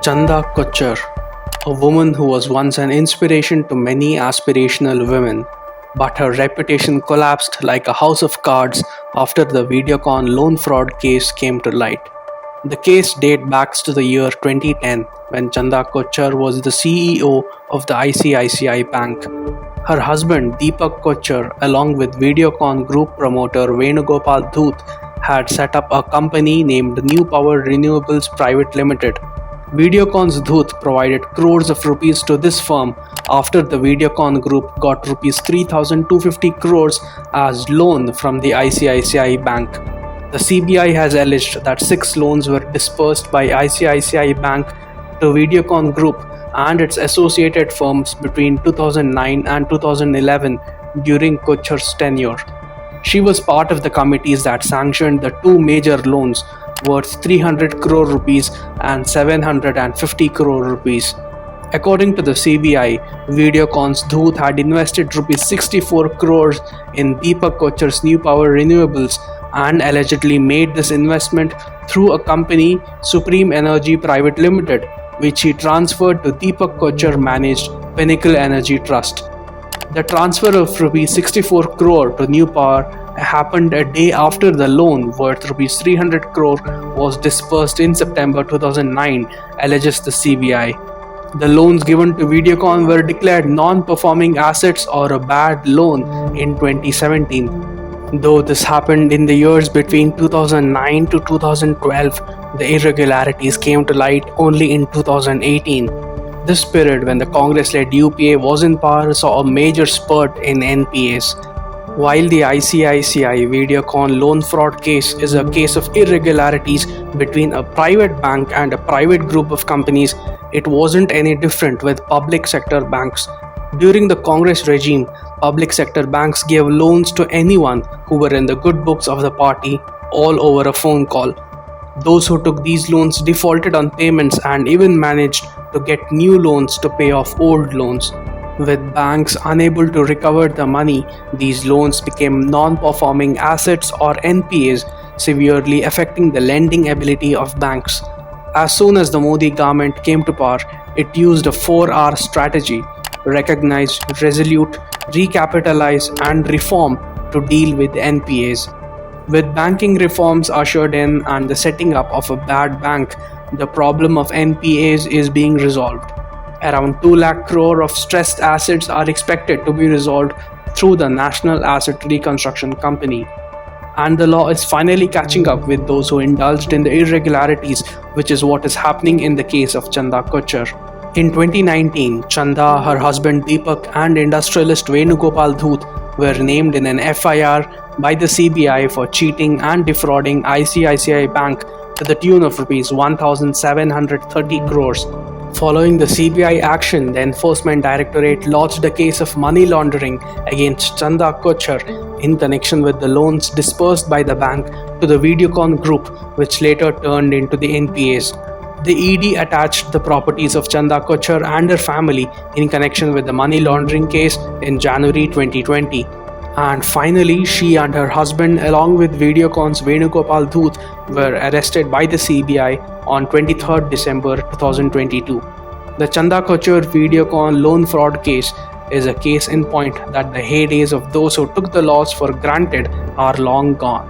Chanda Kochhar, a woman who was once an inspiration to many aspirational women, but her reputation collapsed like a house of cards after the Videocon Loan Fraud case came to light. The case dates back to the year 2010 when Chanda Kochhar was the CEO of the ICICI Bank. Her husband Deepak Kochhar, along with Videocon group promoter Venugopal Dhoot, had set up a company named New Power Renewables Private Limited. Videocon's Dhoot provided crores of rupees to this firm after the Videocon group got rupees 3,250 crores as loan from the ICICI Bank. The CBI has alleged that 6 loans were disbursed by ICICI Bank to Videocon Group and its associated firms between 2009 and 2011 during Kochhar's tenure. She was part of the committees that sanctioned the 2 major loans worth 300 crore rupees and 750 crore rupees. According to the CBI, Videocon's Dhoot had invested rupees 64 crores in Deepak Kochhar's New Power Renewables and allegedly made this investment through a company, Supreme Energy Private Limited, which he transferred to Deepak Kochhar managed Pinnacle Energy Trust. The transfer of rupees 64 crore to New Power happened a day after the loan worth rupees 300 crore was disbursed in September 2009, alleges the CBI. The loans given to Videocon were declared non-performing assets or a bad loan in 2017. Though this happened in the years between 2009 to 2012, the irregularities came to light only in 2018. This period, when the Congress-led UPA was in power, saw a major spurt in NPAs. While the ICICI Videocon Loan Fraud case is a case of irregularities between a private bank and a private group of companies, it wasn't any different with public sector banks. During the Congress regime, public sector banks gave loans to anyone who were in the good books of the party, all over a phone call. Those who took these loans defaulted on payments and even managed to get new loans to pay off old loans. With banks unable to recover the money, these loans became non-performing assets or NPAs, severely affecting the lending ability of banks. As soon as the Modi government came to power, it used a 4R strategy: recognize, resolute, recapitalize, and reform to deal with NPAs. With banking reforms ushered in and the setting up of a bad bank, the problem of NPAs is being resolved. Around 2 lakh crore of stressed assets are expected to be resolved through the National Asset Reconstruction Company. And the law is finally catching up with those who indulged in the irregularities, which is what is happening in the case of Chanda Kochhar. In 2019, Chanda, her husband Deepak, and industrialist Venugopal Dhoot were named in an FIR by the CBI for cheating and defrauding ICICI Bank to the tune of rupees 1,730 crores. Following the CBI action, the Enforcement Directorate lodged a case of money laundering against Chanda Kochhar in connection with the loans disbursed by the bank to the Videocon group, which later turned into the NPAs. The ED attached the properties of Chanda Kochhar and her family in connection with the money laundering case in January 2020. And finally, she and her husband, along with Videocon's Venugopal Dhoot, were arrested by the CBI on 23rd December 2022. The Chanda Kochhar Videocon Loan Fraud case is a case in point that the heydays of those who took the laws for granted are long gone.